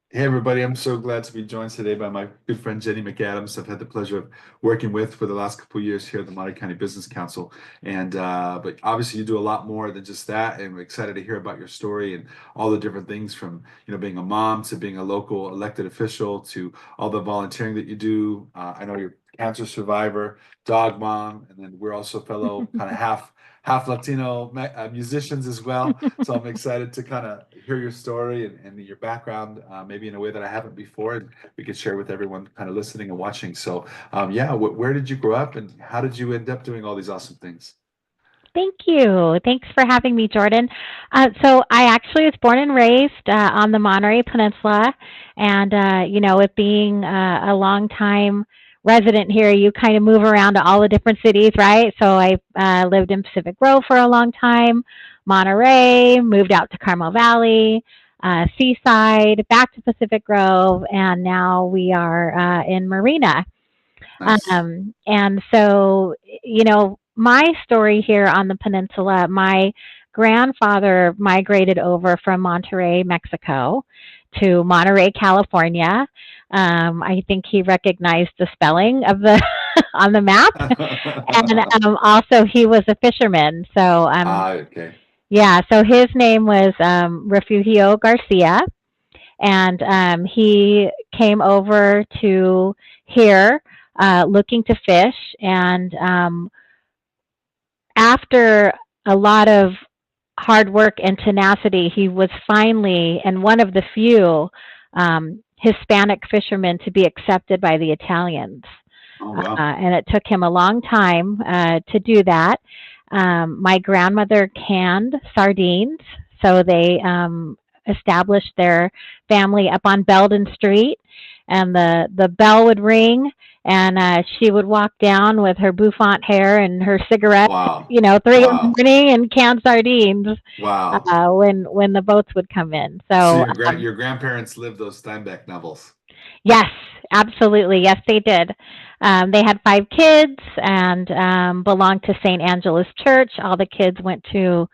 Hey everybody, I'm so glad to be joined today by my good friend Jenny McAdams. I've had the pleasure of working with for the last couple of years here at the Monterey County Business Council. And but obviously you do a lot more than just that, and we're excited to hear about your story and all the different things from being a mom to being a local elected official to all the volunteering that you do. I know you're a cancer survivor, dog mom, and then we're also fellow kind of half Latino musicians as well. So I'm excited to kind of hear your story and your background, maybe in a way that I haven't before, and we could share with everyone kind of listening and watching. So, yeah, where did you grow up, and how did you end up doing all these awesome things? Thank you. Thanks for having me, Jordan. So I actually was born and raised on the Monterey Peninsula, and with being a long time resident here, you kind of move around to all the different cities, right? So I lived in Pacific Grove for a long time, Monterey, moved out to Carmel Valley, Seaside, back to Pacific Grove, and now we are in Marina. Nice. And so, my story here on the peninsula, my grandfather migrated over from Monterrey, Mexico to Monterey, California. I think he recognized the spelling of the on the map, and also he was a fisherman. So, Okay. yeah, so his name was Refugio Garcia, and he came over to here looking to fish. And after a lot of hard work and tenacity, he was finally and one of the few Hispanic fishermen to be accepted by the Italians. Oh, wow. And it took him a long time to do that. My grandmother canned sardines, so they established their family up on Belden Street, and the bell would ring, and she would walk down with her bouffant hair and her cigarette, Wow. 3 in the Wow. morning, and canned sardines Wow. when the boats would come in. So So your grandparents lived those Steinbeck novels. yes, absolutely. Yes, they did. They had 5 kids and belonged to St. Angela's Church. All the kids went to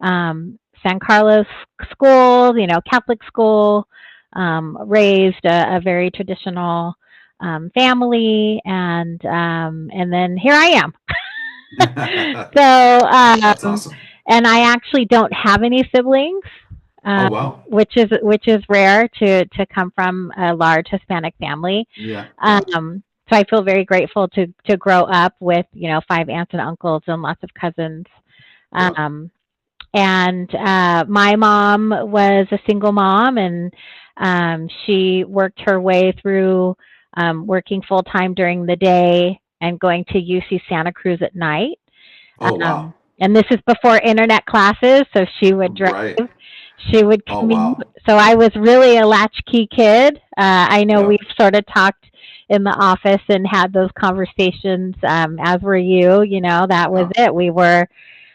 San Carlos school, Catholic school, raised a very traditional family, and then here I am. So, That's awesome. and I actually don't have any siblings, Oh, wow. which is rare to come from a large Hispanic family. Yeah, yeah, So I feel very grateful to grow up with 5 aunts and uncles and lots of cousins. yeah. Um, and my mom was a single mom, and she worked her way through working full time during the day and going to UC Santa Cruz at night. Oh, wow. And this is before internet classes, so she would drive, Right. she would Oh, commute. wow. So I was really a latchkey kid. I know Yeah. we've sort of talked in the office and had those conversations, as were you. That was Yeah. it. We were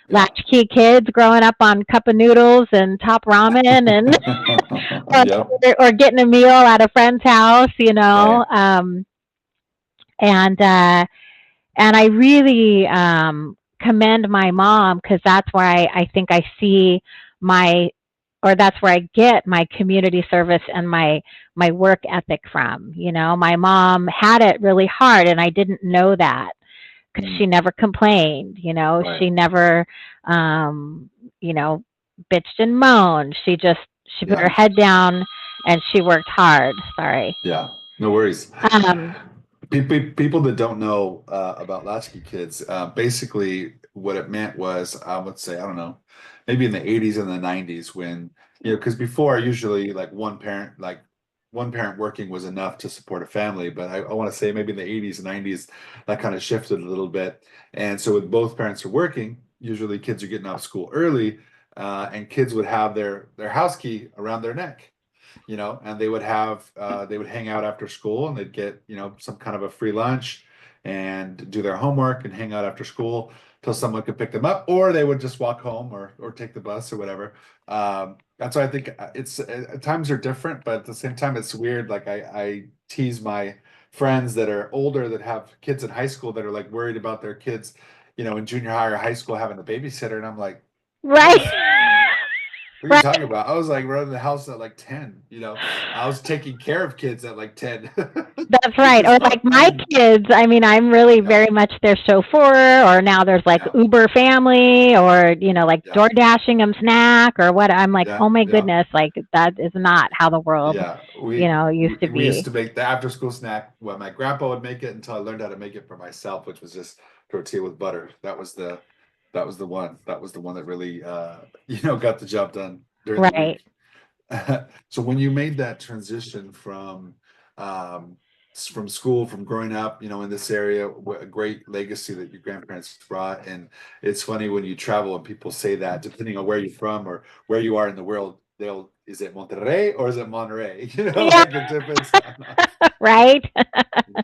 Yeah. latchkey kids growing up on cup of noodles and top ramen, and Yep. or getting a meal at a friend's house. Right. And I really commend my mom, because that's where I think I see my or that's where I get my community service and my work ethic from. My mom had it really hard, and I didn't know that because Mm, she never complained. right. She never um, you know bitched and moaned. She put her Yeah. head down and she worked hard. Sorry. Yeah. No worries. Um, People that don't know about latchkey kids, basically what it meant was, I would say, I don't know, maybe in the 80s and the 90s when, because before usually like one parent working was enough to support a family. But I want to say maybe in the 80s and 90s, that kind of shifted a little bit. And so with both parents are working, usually kids are getting out of school early, and kids would have their house key around their neck, and they would hang out after school, and they'd get, some kind of a free lunch and do their homework and hang out after school till someone could pick them up, or they would just walk home or take the bus or whatever. That's why I think it's times are different, but at the same time, it's weird. Like I tease my friends that are older that have kids in high school that are like worried about their kids, in junior high or high school having a babysitter, and I'm like, right. guys, What are you Right. talking about? I was like running the house at like 10, you know. I was taking care of kids at like 10, That's which right. is Or like not my funny. kids, I mean, I'm really Yeah, very much their chauffeur, or now there's like yeah, Uber family, or, like yeah, door dashing them snack or what. I'm like, yeah, oh my yeah. goodness, like that is not how the world, Yeah, we used to we used be. to make the after school snack. Well, my grandpa would make it until I learned how to make it for myself, which was just tortilla with butter. That was the one that really got the job done during the Right. week. So when you made that transition um from school, from growing up, in this area, what a great legacy that your grandparents brought. And it's funny when you travel and people say that, depending on where you're from or where you are in the world, they'll is it Monterrey or is it Monterey? Yeah. Like it depends on. Right.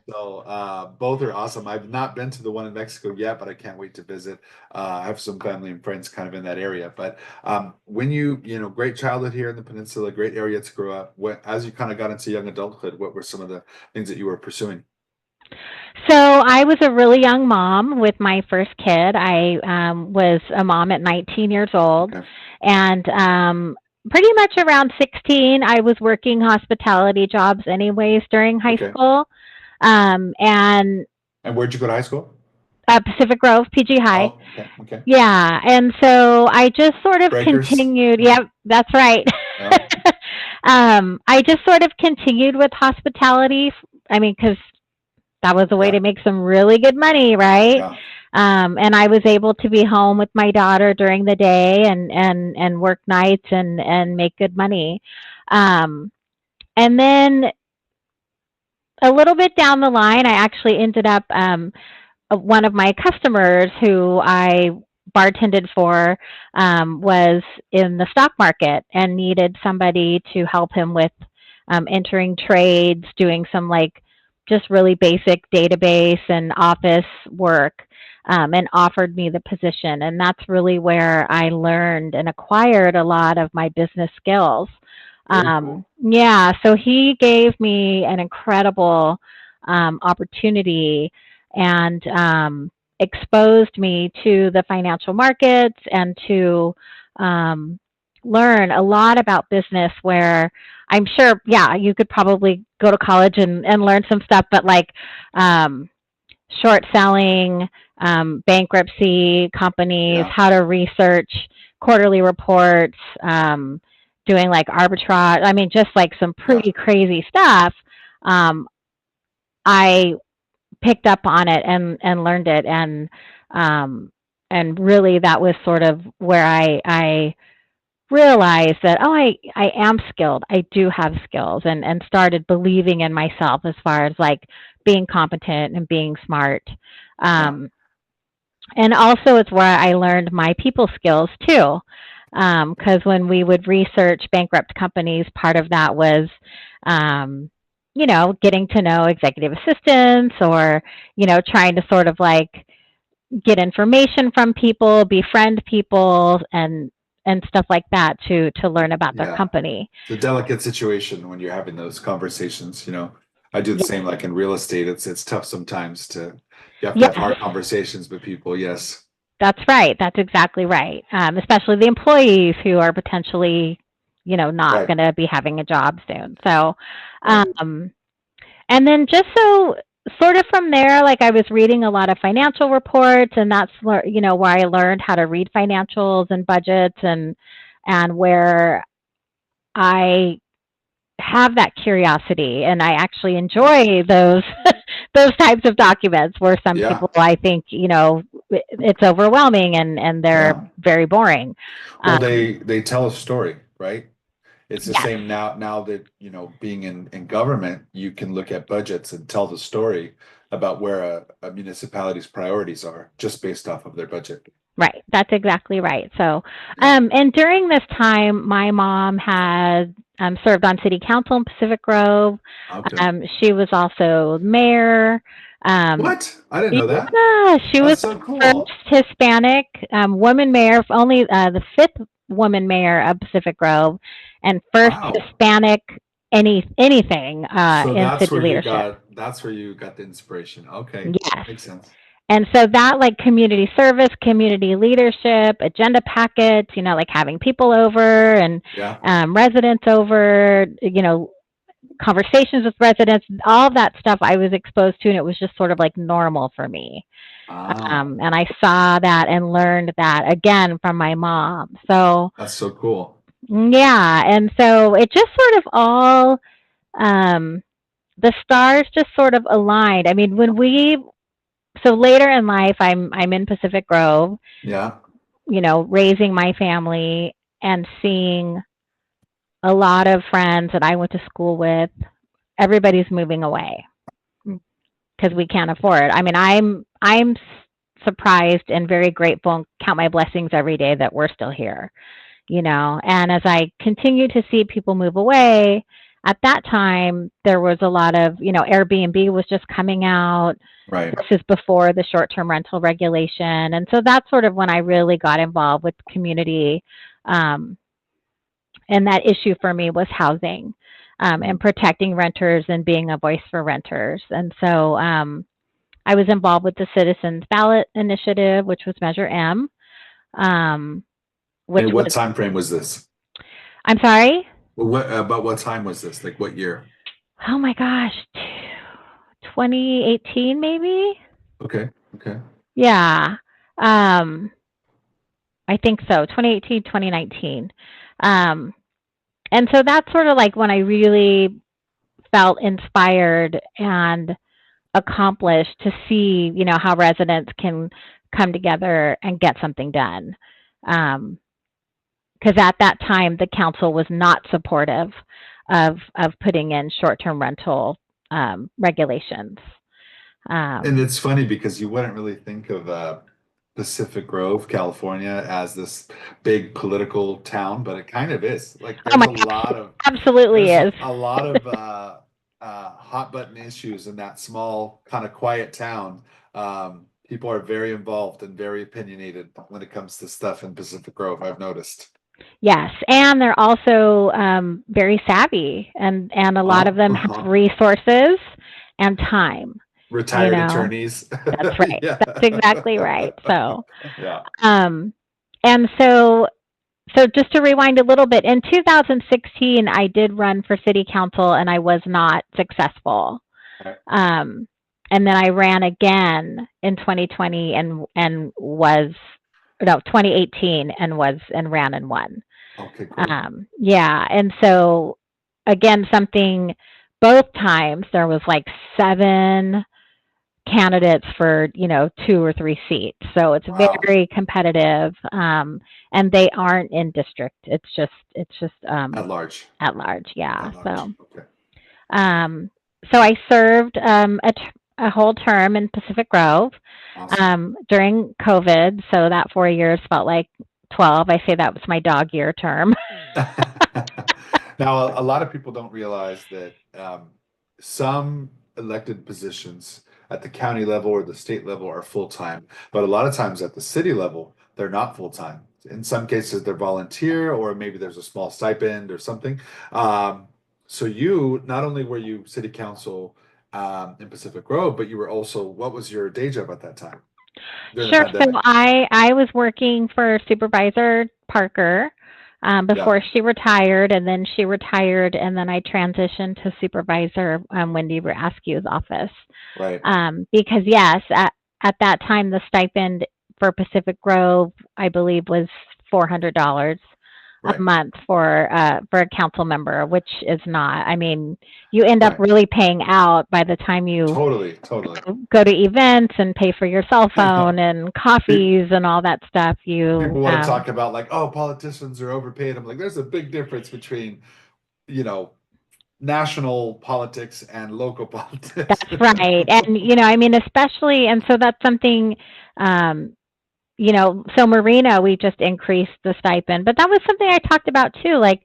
So both are awesome. I've not been to the one in Mexico yet, but I can't wait to visit. I have some family and friends kind of in that area. But when great childhood here in the peninsula, great area to grow up. As you kind of got into young adulthood, what were some of the things that you were pursuing? So I was a really young mom with my first kid. I was a mom at 19 years old, Okay. and pretty much around 16, I was working hospitality jobs anyways during high Okay. school. And And where'd you go to high school? Pacific Grove, PG High. Oh, okay. Okay. Yeah, and so I just sort of Breakers. continued. Yeah. Yep, that's right. Yeah. I just sort of continued with hospitality. I mean, because that was a way Yeah. to make some really good money, right? Yeah. And I was able to be home with my daughter during the day and work nights and make good money. Um, and then a little bit down the line, I actually ended up one of my customers who I bartended for was in the stock market and needed somebody to help him with entering trades, doing some like just really basic database and office work, and offered me the position. And that's really where I learned and acquired a lot of my business skills. Very cool. Yeah, so he gave me an incredible opportunity and exposed me to the financial markets and to um, learn a lot about business where I'm sure, yeah, you could probably go to college and learn some stuff, but like um, short selling, bankruptcy companies, Yeah. how to research quarterly reports, doing like arbitrage. I mean, just like some Yeah. pretty crazy stuff. Um, I picked up on it and learned it um and really that was sort of where I realized that I am skilled. I do have skills and started believing in myself as far as like being competent and being smart. Yeah. Um and also it's where I learned my people skills too. Because when we would research bankrupt companies, part of that was um, getting to know executive assistants or, trying to sort of like get information from people, befriend people and stuff like that to learn about their Yeah. company. It's a delicate situation when you're having those conversations. I do the Yes. same like in real estate. It's tough sometimes to you have to have Yes, hard conversations with people. Yes. that's right. That's exactly right. Especially the employees who are potentially, not Right. going to be having a job soon. So, Right. um, and then just so sort of from there, like I was reading a lot of financial reports, and that's where where I learned how to read financials and budgets, and where I have that curiosity, and I actually Yeah. enjoy those those types of documents. Where some Yeah. people, I think, it's overwhelming and they're Yeah. very boring. Well, Um, they tell a story, right? It's the yes, same now that, being in government, you can look at budgets and tell the story about where a municipality's priorities are just based off of their budget. right. That's exactly right. So, Yeah. and during this time, my mom had served on city council in Pacific Grove. Okay. She was also mayor. Um, What? I didn't know that. yeah, she was That's so the first cool. Hispanic woman mayor, only the fifth woman mayor of Pacific Grove, and first Wow. Hispanic anything So in city leadership. that's where you got the inspiration. Okay. Yes. Makes sense. and so that like community service, community leadership, agenda packets, like having people over and Yeah. residents over, conversations with residents, all of that stuff I was exposed to, and it was just sort of like normal for me. Ah, And I saw that and learned that again from my mom. So, that's so cool. yeah. And so it just sort of all, um, the stars just sort of aligned. I mean, so later in life, I'm in Pacific Grove, Yeah. raising my family and seeing a lot of friends that I went to school with, everybody's moving away because we can't afford. I mean, I'm surprised and very grateful and count my blessings every day that we're still here. And as I continue to see people move away, at that time there was a lot of, Airbnb was just coming out. Right. This is before the short-term rental regulation, and so that's sort of when I really got involved with community. Um, and that issue for me was housing, and protecting renters and being a voice for renters. And so I was involved with the Citizens Ballot Initiative, which was Measure M, um, which And what was, time frame was this? I'm sorry. Well, what about what time was this? Like what year? Oh my gosh, 2018 maybe? Okay. Okay. Yeah. Um, I think so, 2018, 2019. Um, and so that's sort of like when I really felt inspired and accomplished to see, how residents can come together and get something done. Because at that time, the council was not supportive of putting in short-term rental regulations. And Um, it's funny because you wouldn't really think of Pacific Grove, California, as this big political town, but it kind of is. Like oh there's my a lot of absolutely there's is. a lot of hot button issues in that small kind of quiet town. People are very involved and very opinionated when it comes to stuff in Pacific Grove, I've noticed. Yes, and they're also very savvy, and a lot of them have Uh-huh. resources and time. You Retired know, attorneys. that's right. Yeah. That's exactly right. So, Yeah. um, and so just to rewind a little bit, in 2016, I did run for city council, and I was not successful. Okay. Um, and then I ran again in 2020 and was no 2018 and ran and won. Okay, cool. Yeah, and so again, something both times there was like seven candidates for 2 or 3 seats, so it's Wow. very competitive, and they aren't in district. It's just At large. at large, yeah. At large. So Okay. um, so I served a whole term in Pacific Grove Awesome. during COVID, so that 4 years felt like 12. I say that was my dog year term. Now, a lot of people don't realize that some elected positions at the county level or the state level are full-time, but a lot of times at the city level, they're not full-time. In some cases, they're volunteer, or maybe there's a small stipend or something. So you, not only were you city council in Pacific Grove, but you were also, what was your day job at that time during the Sure. So pandemic? I was working for Supervisor Parker Yeah, before she retired, and then she retired, and then I transitioned to Supervisor Wendy Raskew's office. right, Because yes, at that time the stipend for Pacific Grove, I believe, was $400 a right, month for a council member, which is not. I mean, you end up right. really paying out by the time you Totally, totally. go to events and pay for your cell I phone know. and Pe- coffees and all that stuff. You People want to talk about like, oh, politicians are overpaid. I'm like, there's a big difference between, you know, national politics and local politics. That's right. And I mean, especially, and so that's something, um, so Marina, we just increased the stipend, but that was something I talked about too. Like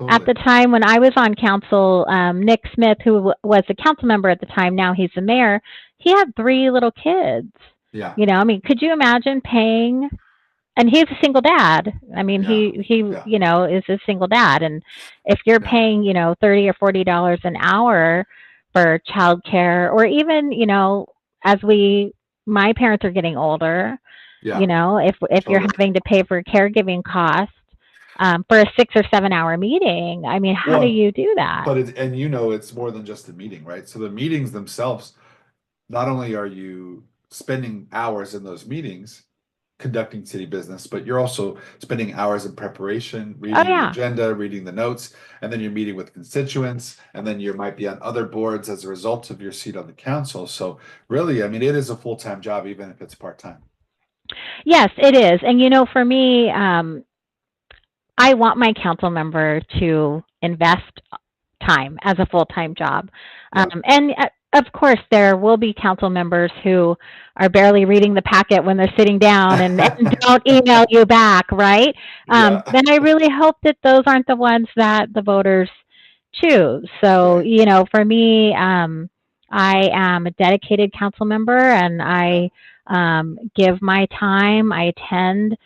at Totally. the time when I was on council, Nick Smith, who was a council member at the time, now he's the mayor, he had 3 little kids. Yeah, I mean, could you imagine paying, and he's a single dad. I mean, yeah, he yeah, is a single dad, and if you're yeah. paying $30 or $40 an hour for childcare, or even as we my parents are getting older. You Yeah, know, if you're totally. having to pay for caregiving costs for a 6 or 7 hour meeting, I mean, how do Well, you do that? but and it's more than just the meeting, right? So the meetings themselves, not only are you spending hours in those meetings conducting city business, but you're also spending hours in preparation, Oh reading the yeah. agenda, reading the notes, and then you're meeting with constituents, and then you might be on other boards as a result of your seat on the council. So really, I mean, it is a full-time job, even if it's part-time. Yes, it is. And for me, I want my council member to invest time as a full time job. Yeah. And of course, there will be council members who are barely reading the packet when they're sitting down and don't email you back, right? Yeah. Then I really hope that those aren't the ones that the voters choose. So, Right. for me, I am a dedicated council member and Yeah. I give my time. I attend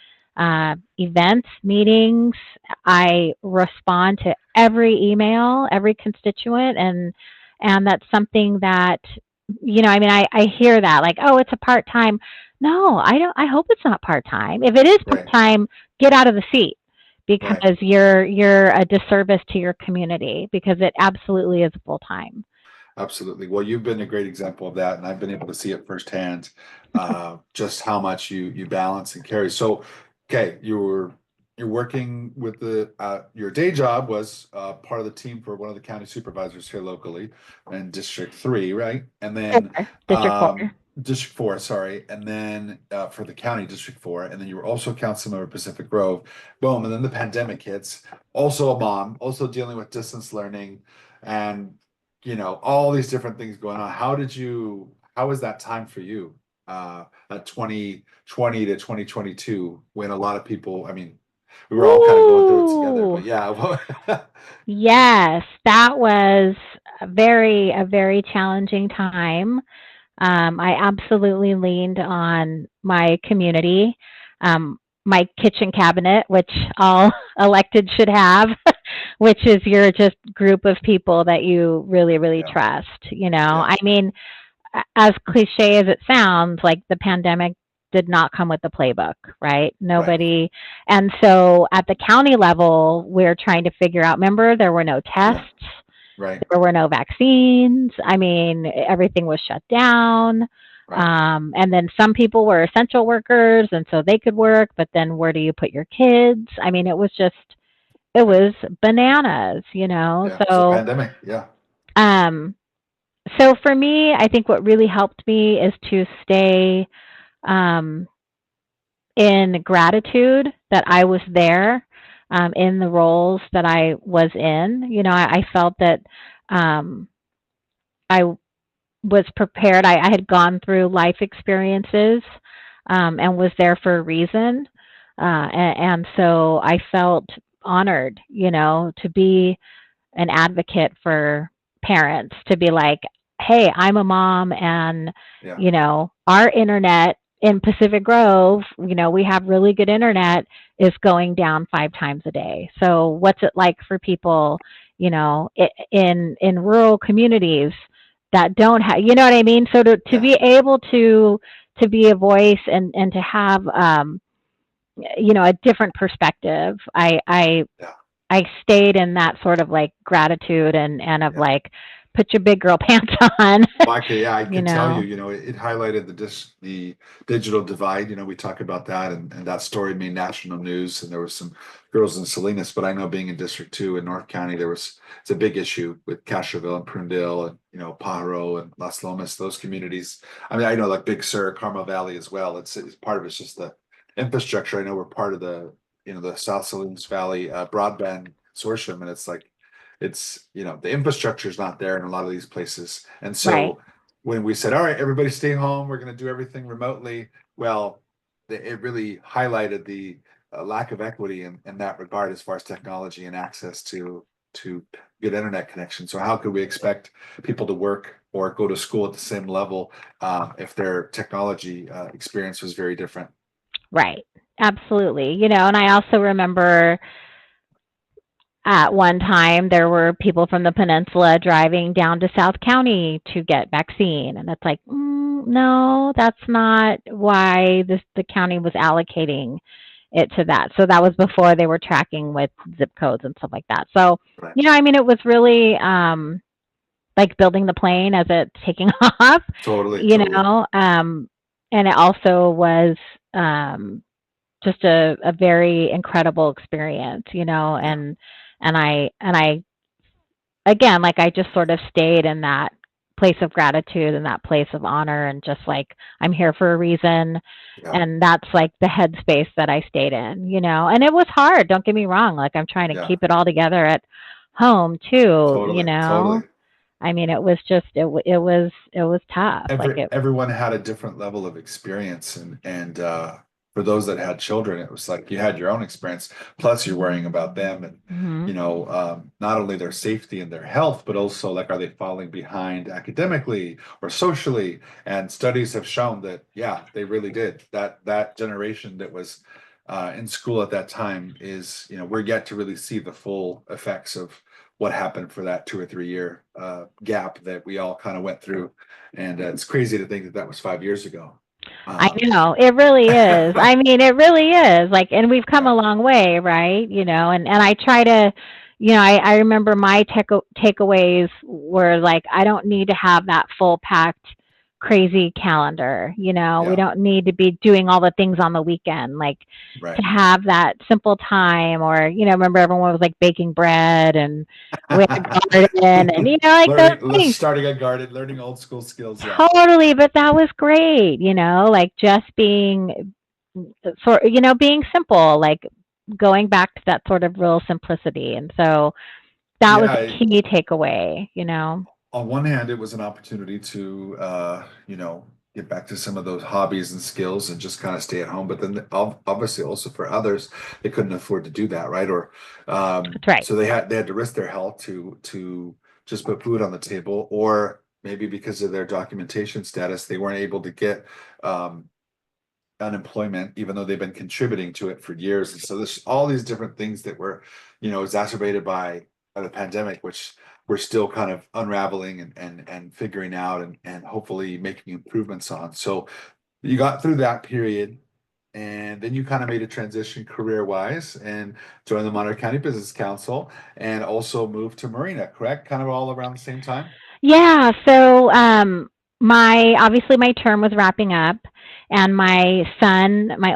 events, meetings. I respond to every email, every constituent, and that's something that I mean, I hear that like, oh, it's a part time. No, I don't. I hope it's not part time. If it is part Right. time, get out of the seat Right. because you're a disservice to your community because it absolutely is full time. Absolutely. Well, you've been a great example of that, and I've been able to see it firsthand, just how much you balance and carry. So, okay, you're working with your day job was part of the team for one of the county supervisors here locally in District 3, right? And then Four, District 4. District 4, sorry, and then for the county District 4, and then you were also council member Pacific Grove. Boom, and then the pandemic hits. Also a mom, also dealing with distance learning and all these different things going on. How was that time for you? At 2020 to 2022, when a lot of people, I mean, we were all kind of going through it together, Ooh, but yeah. yes, that was a very challenging time. I absolutely leaned on my community, my kitchen cabinet, which all elected should have, which is your just group of people that you really, really Yeah, trust. yeah, I mean, as cliche as it sounds, like the pandemic did not come with the playbook, right? right, Nobody. And so at the county level, we're trying to figure out, remember, there were no tests, yeah, right, there were no vaccines. I mean, everything was shut down. right, And then some people were essential workers, and so they could work, but then where do you put your kids? I mean, it right. was bananas. Yeah, it's a pandemic. Yeah, Um, so for me, I think what really helped me is to stay um, in gratitude that I was there in the roles that I was in. I felt that I was prepared. I had gone through life experiences and was there for a reason. And so I felt honored, to be an advocate for parents, to be like, hey, I'm a mom, and, yeah, our internet in Pacific Grove, we have really good internet, is going down 5 times a day. So what's it like for people, in rural communities that don't have, you know what I mean? So to yeah, be able to be a voice and to have, a different perspective, yeah. I stayed in that sort of like gratitude and of Yeah. like, put your big girl pants on, Well, yeah, I you could tell you, know. it highlighted the digital divide. We talk about that, and that story made national news. And there was some girls in Salinas, but I know being in District 2 in North County, it's a big issue with Castroville and Prunedale and Pajaro and Las Lomas, those communities. I mean, I know like Big Sur, Carmel Valley as well. It's part of it's just the infrastructure. I know we're part of the South Salinas Valley broadband consortium, and it's like the infrastructure is not there in a lot of these places. And Right. so when we said, all right, everybody stay home, we're going to do everything remotely, well, it really highlighted the lack of equity in that regard as far as technology and access to good internet connection. So how could we expect people to work or go to school at the same level if their technology experience was very different? Right. Absolutely. And I also remember at one time there were people from the peninsula driving down to South County to get vaccine, and it's like, no, that's not why the county was allocating it to that. So that was before they were tracking with zip codes and stuff like that. So, Right. I mean, it was really like building the plane as it's taking off, Totally, you totally. know, and it also was um, just a very incredible experience, Yeah, and I again, like I just sort of stayed in that place of gratitude and that place of honor and just like I'm here for a reason, yeah, and that's like the headspace that I stayed in, and it was hard, don't get me wrong, like I'm trying to yeah. keep it all together at home too, Totally, totally. I mean it was just it was tough, like it. Everyone had a different level of experience, and for those that had children, it was like you had your own experience, plus you're worrying about them, and Mhm. not only their safety and their health, but also like are they falling behind academically or socially? And studies have shown that yeah, they really did. That generation that was in school at that time is, we're yet to really see the full effects of what happened for that 2 or 3 year gap that we all kind of went through. And it's crazy to think that that was 5 years ago. I Um, know, it really is. I mean, it really is. Like, and we've come yeah, a long way, right? And I try to, I remember my takeaways were like, I don't need to have that full packed, crazy calendar. We yeah, don't need to be doing all the things on the weekend. Like, to right. have that simple time, or remember everyone was like baking bread and we had a garden, and like those Let's things. starting a garden, learning old school skills. Yeah, Totally, but that was great, like just being being simple, like going back to that sort of real simplicity. And so that was a yeah. key takeaway. On one hand, it was an opportunity to, get back to some of those hobbies and skills and just kind of stay at home. But then obviously also for others, they couldn't afford to do that, right? Or That's right. so they had to risk their health to just put food on the table, or maybe because of their documentation status, they weren't able to get um, unemployment, even though they've been contributing to it for years. And so there's all these different things that were, exacerbated by the pandemic, which we're still kind of unraveling and figuring out and hopefully making improvements on. So you got through that period, and then you kind of made a transition career wise and joined the Monterey County Business Council and also moved to Marina, correct? Kind of all around the same time? Yeah, so my obviously my term was wrapping up, and my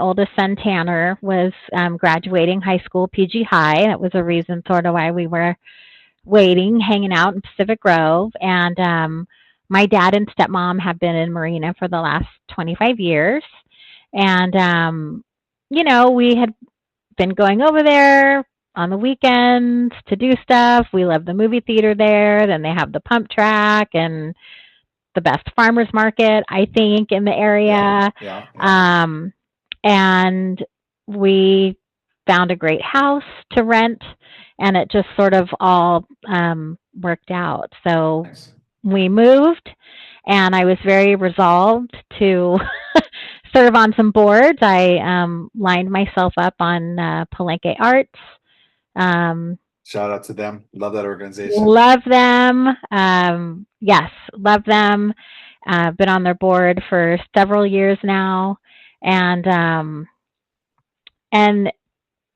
oldest son Tanner was graduating high school, PG High, and it was a reason sort of why we were waiting, hanging out in Pacific Grove. And my dad and stepmom have been in Marina for the last 25 years. And, we had been going over there on the weekends to do stuff. We love the movie theater there. Then they have the pump track and the best farmers market, I think, in the Yeah, area. yeah, yeah. Um, and we found a great house to rent, and it just sort of all worked out. So Nice. we moved, and I was very resolved to serve on some boards. I lined myself up on Palenque Arts. Um, Shout out to them. Love that organization. Love them. Yes, love them. Been on their board for several years now, and and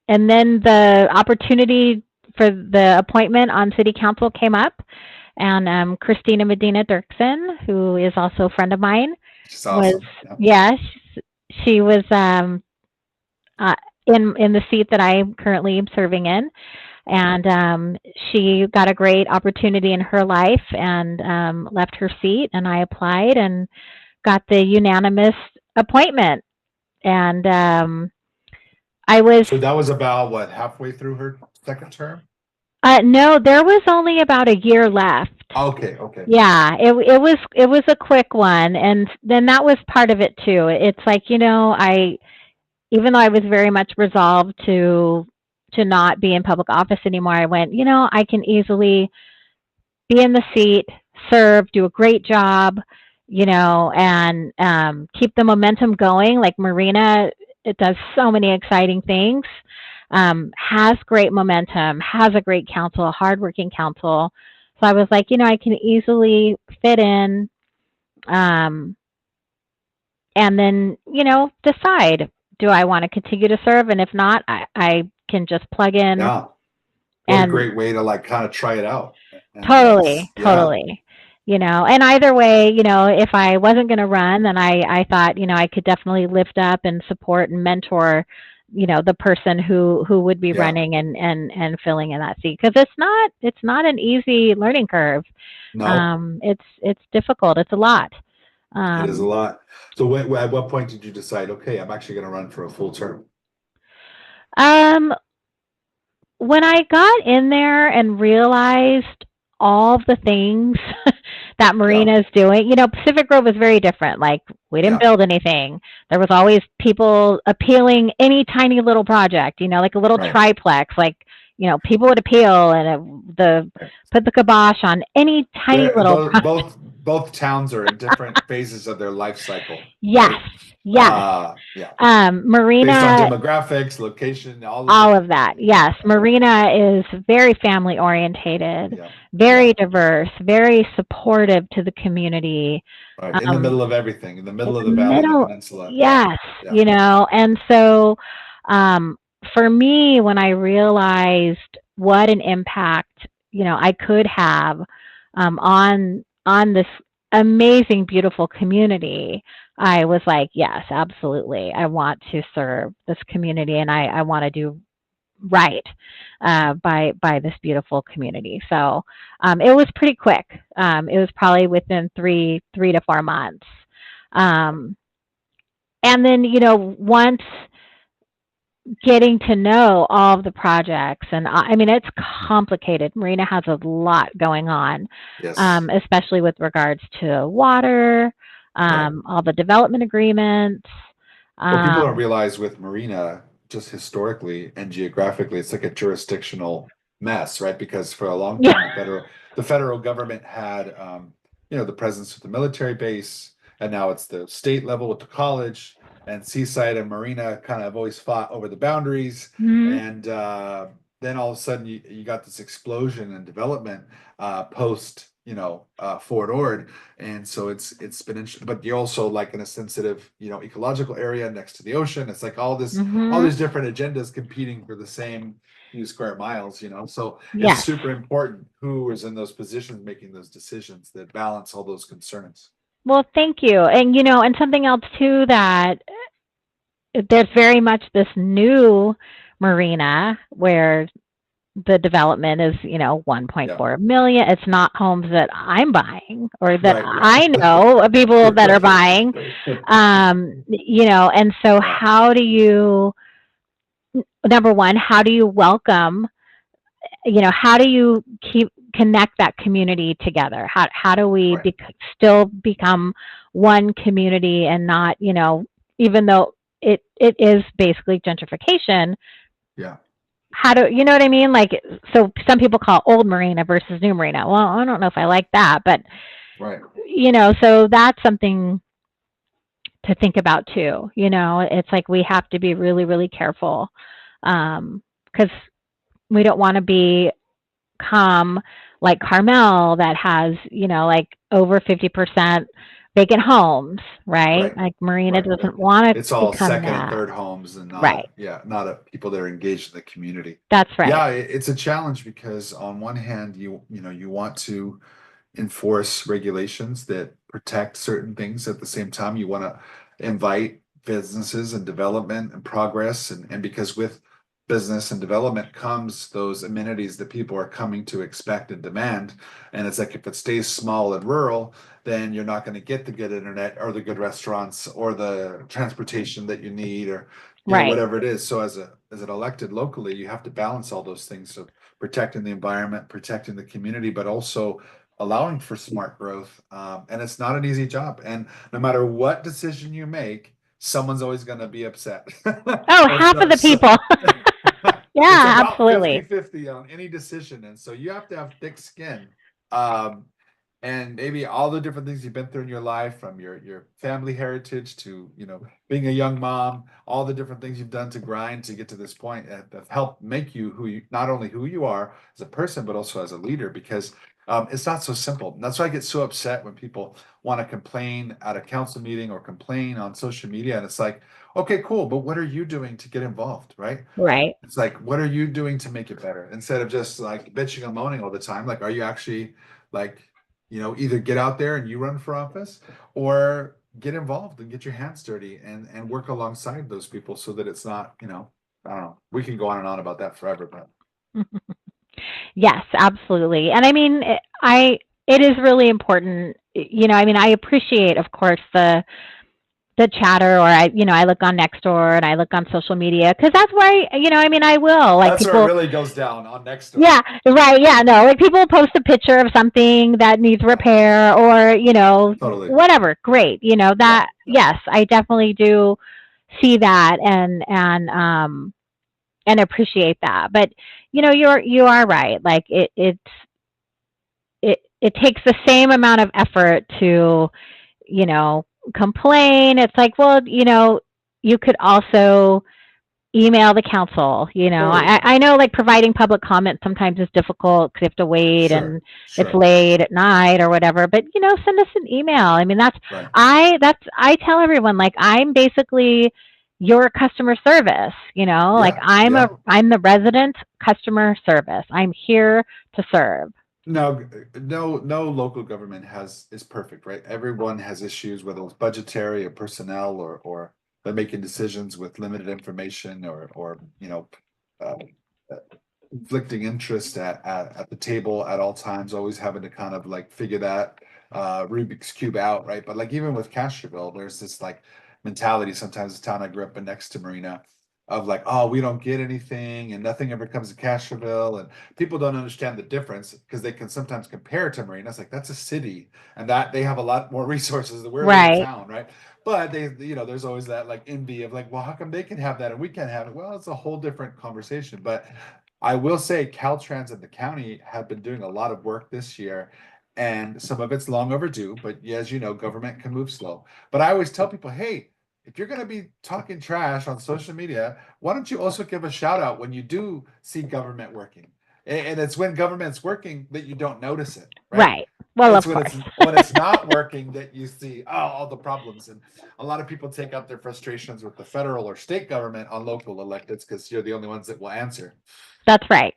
and then the opportunity for the appointment on city council came up, and Christina Medina Dirksen, who is also a friend of mine, She's was awesome. Yeah. yes, she was uh, in the seat that I currently am serving in, and she got a great opportunity in her life and left her seat, and I applied and got the unanimous appointment. And I was So that was about what, halfway through her second term? no, there was only about a year left. Okay, okay. Yeah, it was a quick one, and then that was part of it too. It's like, I even though I was very much resolved to not be in public office anymore, I went, I can easily be in the seat, serve, do a great job, and keep the momentum going. Like Marina, it does so many exciting things, has great momentum, has a great council, a hardworking council. So I was like, I can easily fit in. Um, and then, decide, do I want to continue to serve? And if not, I can just plug in Yeah. What a and great way to like kind of try it out. And totally, that's, yeah, totally. And either way, if I wasn't going to run, then I thought, I could definitely lift up and support and mentor, the person who would be yeah. running and filling in that seat, because it's not an easy learning curve. No, It's difficult. It's a lot. it is a Um, lot. So at what point did you decide, okay, I'm actually going to run for a full term? um, when I got in there and realized all the things that Yeah, Marina's doing, Pacific Grove was very different. Like, we didn't yeah, build anything. There was always people appealing any tiny little project, like a little right. triplex. Like, people would appeal and Right. put the kibosh on any tiny They're little project. both towns are in different phases of their life cycle, Yes, right? yes. Yeah. Based on Marina, demographics, location, all the all of different, that. Yes, yeah, Marina is very family orientated, yeah, very yeah. diverse, very supportive to the community. Right. In the Um, middle of everything, in the in middle of the the valley, the middle, peninsula. Yeah, yes, yeah, and so um, for me, when I realized what an impact I could have on this amazing, beautiful community, I was like, yes, absolutely, I want to serve this community, and I want to do right by this beautiful community. So it was pretty quick. It was probably within 3 to 4 months. Um, and then, once getting to know all of the projects, and I mean, it's complicated. Marina has a lot going on, yes, especially with regards to water, right. all the development agreements. Well, people don't Um, realize with Marina, just historically and geographically, it's like a jurisdictional mess, right? Because for a long yeah. time, the federal government had, the presence of the military base, and now it's the state level with the college, and Seaside and Marina kind of always fought over the boundaries, Mhm. and then all of a sudden you got this explosion in development post, Fort Ord, and so it's been interesting. But you're also like in a sensitive, ecological area next to the ocean. It's like all Mhm. these different agendas competing for the same few square miles, so it's Yes. super important who is in those positions making those decisions that balance all those concerns. Well, thank you. And and something else too, that there's very much this new marina where the development is, Yeah, 1.4 million. It's not homes that I'm buying or that right, yeah. I know of people that are buying. And so Yeah, how do you, number one, how do you welcome, how do you keep connect that community together? How do we right, still become one community and not, even though it is basically gentrification, yeah, how do you know what I mean? Like, so some people call old marina versus new marina. Well, I don't know if I like that, but right. so that's something to think about too. It's like we have to be really, really careful, because we don't want to become like Carmel that has, like over 50% vacant homes, right? Right. Like Marina Right. doesn't want to It's all become second and that. third homes and Right. not people that are engaged in the community. That's right. Yeah, it's a challenge because on one hand, you want to enforce regulations that protect certain things. At the same time, you want to invite businesses and development and progress. And because with business and development comes those amenities that people are coming to expect and demand. And it's like if it stays small and rural, then you're not going to get the good internet or the good restaurants or the transportation that you need or Right. whatever it is. So as an elected locally, you have to balance all those things of protecting the environment, protecting the community, but also allowing for smart growth. And it's not an easy job. And no matter what decision you make, someone's always going to be upset. Oh, or half of so, the so people. it's Yeah, about absolutely. 50-50 on any decision. And so you have to have thick skin. Um, and maybe all the different things you've been through in your life, from your family heritage to, being a young mom, all the different things you've done to grind to get to this point that have helped make you who you, not only who you are as a person, but also as a leader, because it's not so simple. And that's why I get so upset when people want to complain at a council meeting or complain on social media. And it's like, okay, cool, but what are you doing to get involved, right? Right. It's like, what are you doing to make it better? Instead of just like bitching and moaning all the time, like, are you actually like, either get out there and you run for office, or get involved and get your hands dirty and work alongside those people so that it's not, I don't know. We can go on and on about that forever, but Yes, absolutely. And I mean, it is really important. I mean, I appreciate, of course, the chatter, or I look on Nextdoor and I look on social media because that's where I mean, I will like that's where it people. really goes down on next door. Yeah, right. Yeah, no, like people post a picture of something that needs Yeah, repair, or totally. whatever. Great. Yeah, That. yeah, Yes, I definitely do see that, and appreciate that. But you are right. Like it takes the same amount of effort to you know complain. It's like, well, you could also email the council. totally. I know, like, providing public comment sometimes is difficult because you have to wait Sure, and it's sure. late at night or whatever. But send us an email. I mean, Right. I tell everyone, like, I'm basically your customer service. Like, Yeah, yeah. I'm the resident customer service. I'm here to serve. No, no local government is perfect, right? Everyone has issues, whether it's budgetary or personnel, or they're making decisions with limited information, or uh, uh, conflicting interest at the table at all times, always having to kind of like figure that Rubik's Cube out, right? But like even with Castroville, there's this like mentality sometimes the town I grew up in next to Marina of like, oh, we don't get anything and nothing ever comes to Castroville, and people don't understand the difference because they can sometimes compare it to Marina. It's like that's a city, and that they have a lot more resources than we're a little Right. town, right? But there's always that like envy of like, well, how come they can have that and we can't have it? Well, it's a whole different conversation. But I will say Caltrans and the county have been doing a lot of work this year, and some of it's long overdue, but yeah, as you know, government can move slow. But I always tell people, hey, if you're going to be talking trash on social media, why don't you also give a shout out when you do see government working? And it's when government's working that you don't notice it, right? Right. Well, It's of course. when it's not working that you see, oh, all the problems. And a lot of people take out their frustrations with the federal or state government on local electeds because you're the only ones that will answer. That's right.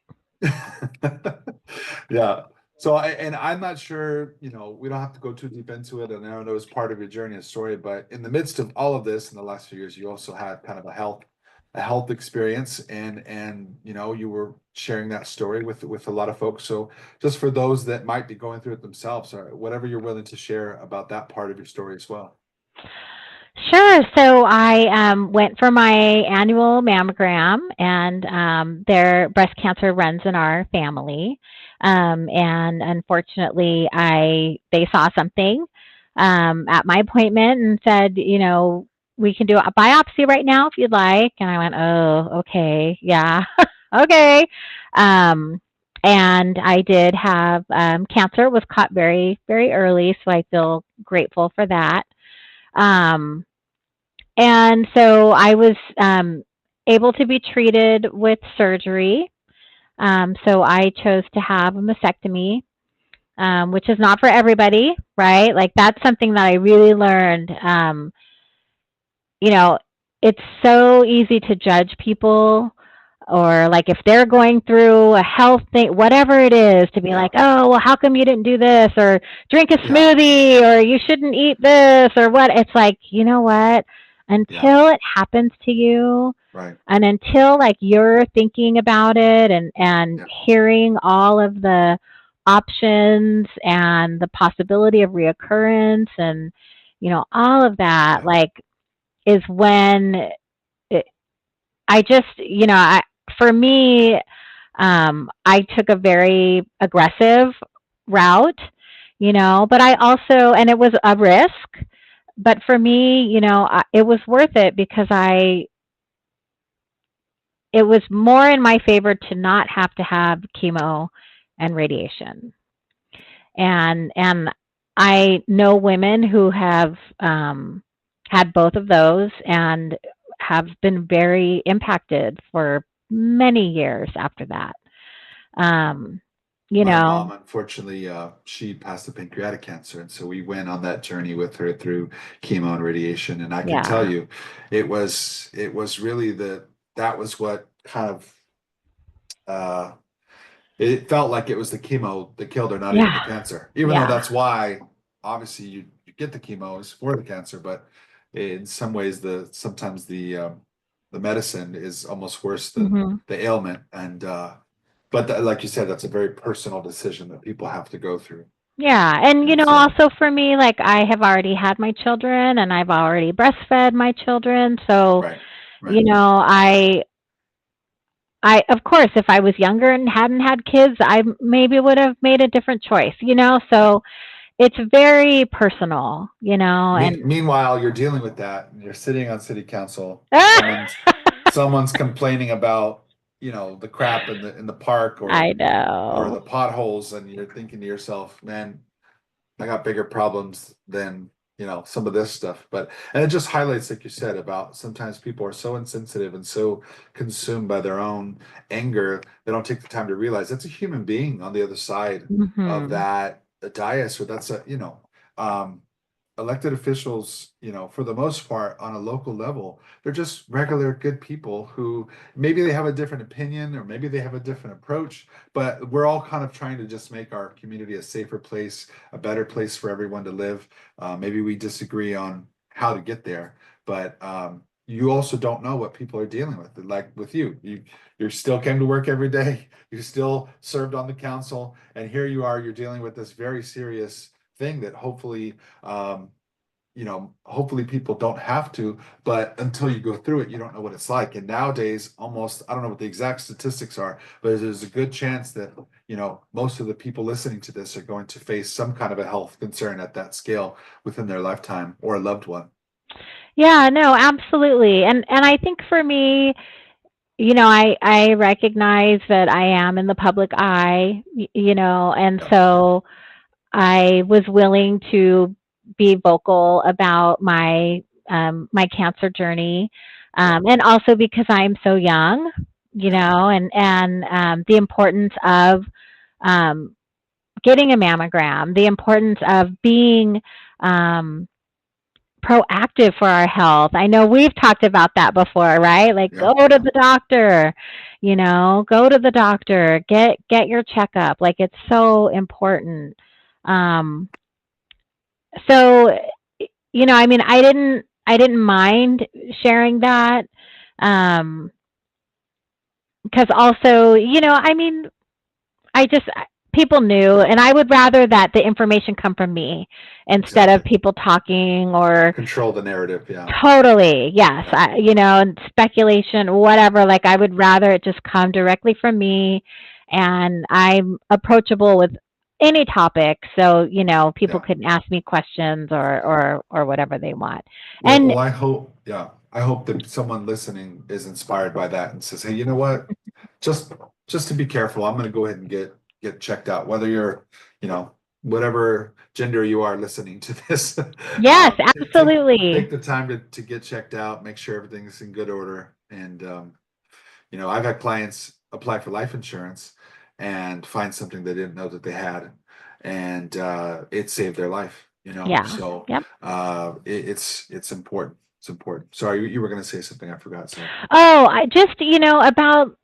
Yeah. So I'm not sure, we don't have to go too deep into it. And I know it's part of your journey and story, but in the midst of all of this in the last few years, you also had kind of a health experience, and you were sharing that story with a lot of folks. So just for those that might be going through it themselves, or whatever you're willing to share about that part of your story as well. Sure. So I went for my annual mammogram, and their breast cancer runs in our family. And unfortunately, they saw something at my appointment and said, we can do a biopsy right now if you'd like. And I went, oh, okay, yeah, okay. Um, and I did have cancer, was caught very, very early, so I feel grateful for that. Um, and so I was able to be treated with surgery. So I chose to have a mastectomy, which is not for everybody, right? Like, that's something that I really learned. You know, it's so easy to judge people, or like if they're going through a health thing, whatever it is, to be Yeah. like, oh, well, how come you didn't do this, or drink a Yeah. smoothie, or you shouldn't eat this, or what? It's like, you know what? Yeah. Until it happens to you, Right. and until, like, you're thinking about it, and Yeah. hearing all of the options and the possibility of reoccurrence, and all of that, Yeah. like, is when it, I just, for me, I took a very aggressive route, but I also, and it was a risk, but for me, it was worth it because it was more in my favor to not have to have chemo and radiation. And I know women who have had both of those and have been very impacted for many years after that. Um, you My know, mom, unfortunately, she passed of pancreatic cancer, and so we went on that journey with her through chemo and radiation. And I can tell yeah, you, it was really that was what kind of uh, it felt like it was the chemo that killed her, not even the yeah, cancer. Even though yeah. that's why, obviously, you get the chemo is for the cancer, but in some ways, sometimes the medicine is almost worse than Hmm. the ailment. And but like you said, that's a very personal decision that people have to go through. Yeah, and And so, also for me, like I have already had my children and I've already breastfed my children. So, right, right, you know, I of course, if I was younger and hadn't had kids, I maybe would have made a different choice. yeah. So it's very personal, and Meanwhile, you're dealing with that, and you're sitting on city council. Someone's complaining about, the crap in the park I or the know. potholes, and you're thinking to yourself, man, I got bigger problems than, some of this stuff. And it just highlights, like you said, about sometimes people are so insensitive and so consumed by their own anger, they don't take the time to realize that's a human being on the other side of Mhm. that dais, or that's um, elected officials, for the most part on a local level, they're just regular good people who maybe they have a different opinion or maybe they have a different approach, but we're all kind of trying to just make our community a safer place, a better place for everyone to live. Maybe we disagree on how to get there, but you also don't know what people are dealing with. Like with you still came to work every day, you still served on the council, and here you are, you're dealing with this very serious thing that um, hopefully people don't have to, but until you go through it, you don't know what it's like. And nowadays, almost, I don't know what the exact statistics are, but there's a good chance that, most of the people listening to this are going to face some kind of a health concern at that scale within their lifetime or a loved one. Yeah, no, absolutely. And I think for me, I recognize that I am in the public eye, and Yeah, so I was willing to be vocal about my cancer journey, yeah, and also because I'm so young, yeah, and the importance of um, getting a mammogram, the importance of being um, proactive for our health. I know we've talked about that before, right? Like yeah, go to yeah, the doctor, go to the doctor, get your checkup. Like it's so important. Um, so I mean, I didn't mind sharing that. Um, because also, I mean, I just people knew, and I would rather that the information come from me instead of exactly. people talking or Control the narrative. Yeah, totally. Yes, yeah, and speculation, whatever. Like I would rather it just come directly from me, and I'm approachable with any topic, so people yeah. can ask me questions or whatever they want. Well, And I hope that someone listening is inspired by that and says, "Hey, you know what? Just just to be careful, I'm going to go ahead and get checked out. Whether you're, you know, whatever gender you are listening to this, yes, take absolutely. the time to get checked out, make sure everything's in good order. And I've had clients apply for life insurance and find something they didn't know that they had, and it saved their life. Yeah. So Yep. it's important. It's important. Sorry, you were going to say something. I forgot. Sorry. Oh, I just, about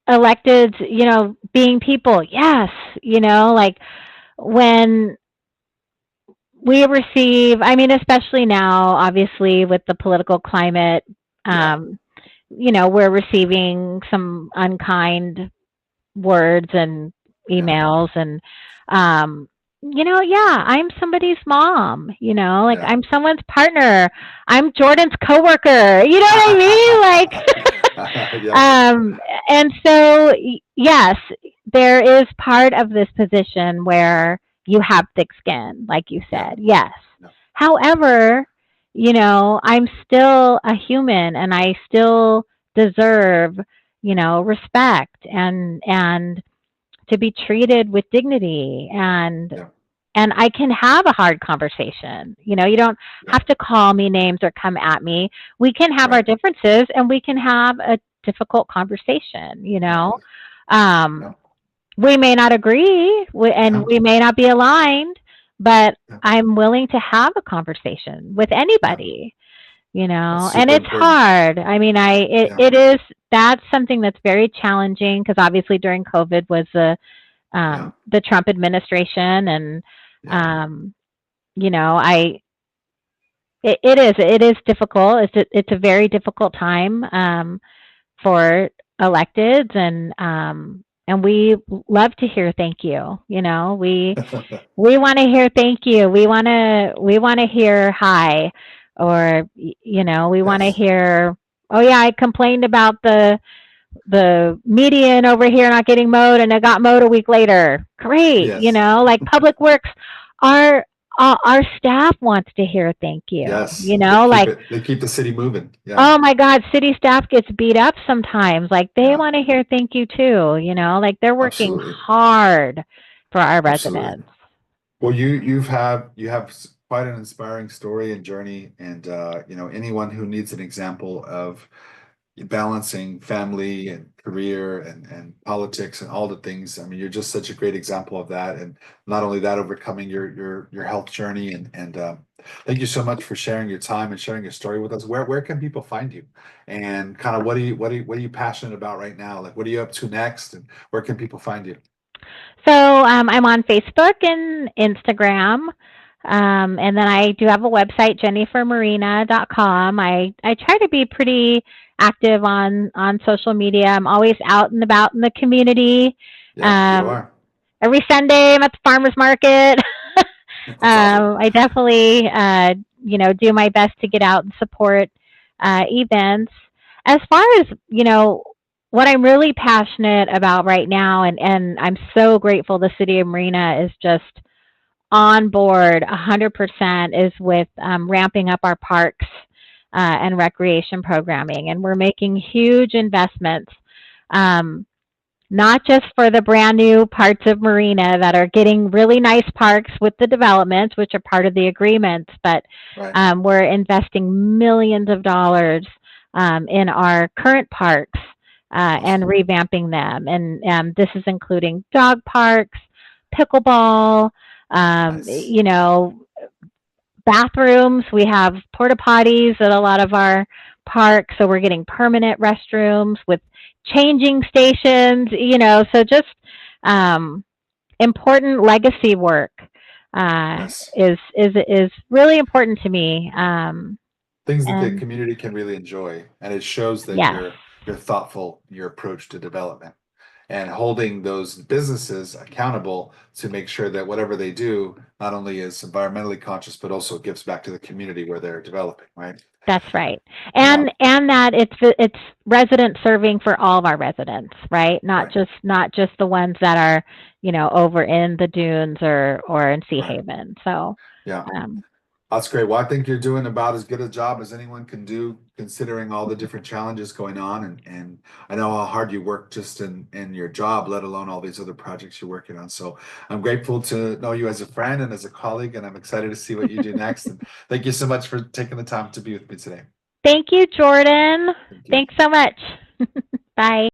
electeds, being people. Yes, like when we receive, I mean, especially now, obviously, with the political climate, Yeah, um, we're receiving some unkind words and yeah, emails and yeah, I'm somebody's mom, like yeah. I'm someone's partner. I'm Jordan's coworker. You know what I mean? Like Yep. and so yes, there is part of this position where you have thick skin, like you Yeah. said. Yes. Yeah. However, I'm still a human and I still deserve, respect and to be treated with dignity and Yeah. and I can have a hard conversation. You don't Yeah. have to call me names or come at me. We can have our Right. differences and we can have a difficult conversation, Yeah. Um, Yeah. we may not agree and Yeah. we may not be aligned, but Yeah. I'm willing to have a conversation with Yeah. anybody, That's and super it's important. hard. I mean, Yeah. it is, that's something that's very challenging because obviously during COVID was Yeah. the Trump administration, and Yeah. um, I it is difficult. It's a very difficult time for electeds, and we love to hear thank you. We want to hear thank you. We want to hear hi, or we want to Yes. hear, oh yeah, I complained about the median over here not getting mowed and it got mowed a week later. Great. Yes. Like Public Works, our our staff wants to hear thank you. Yes. Like, They keep the city moving. Yeah. oh my God, city staff gets beat up sometimes. Like they Yeah. want to hear thank you too. Like they're working Absolutely. hard for our Absolutely. residents. Well, you have quite an inspiring story and journey, and anyone who needs an example of balancing family and career and politics and all the things. I mean, you're just such a great example of that, and not only that, overcoming your health journey, and thank you so much for sharing your time and sharing your story with us. Where can people find you, and kind of what are you passionate about right now? Like, what are you up to next, and where can people find you? So I'm on Facebook and Instagram. And then I do have a website, jennifermarina.com. I try to be pretty active on social media. I'm always out and about in the community. Yep, you Um, are. every Sunday, I'm at the farmer's market. That's awesome. I definitely, do my best to get out and support events. As far as, what I'm really passionate about right now, and I'm so grateful the city of Marina is just on board 100%, is with ramping up our parks and recreation programming. And we're making huge investments, um, not just for the brand new parts of Marina that are getting really nice parks with the developments, which are part of the agreements, but Right. we're investing millions of dollars in our current parks and Awesome. revamping them. And this is including dog parks, pickleball, Nice. bathrooms. We have porta potties at a lot of our parks, so we're getting permanent restrooms with changing stations. So just um, important legacy work Yes. is really important to me. Things that the And community can really enjoy, and it shows that yes, you're thoughtful in your approach to development and holding those businesses accountable to make sure that whatever they do not only is environmentally conscious but also gives back to the community where they're developing, right? that's right. Yeah, And that it's resident serving for all of our residents, right? right, Not just the ones that are, over in the dunes or in Sea right. Haven. So Yeah. um, That's great. Well, I think you're doing about as good a job as anyone can do, considering all the different challenges going on. And I know how hard you work just in your job, let alone all these other projects you're working on. So I'm grateful to know you as a friend and as a colleague, and I'm excited to see what you do next. And thank you so much for taking the time to be with me today. thank you, Jordan. Thank you. Thanks so much. Bye.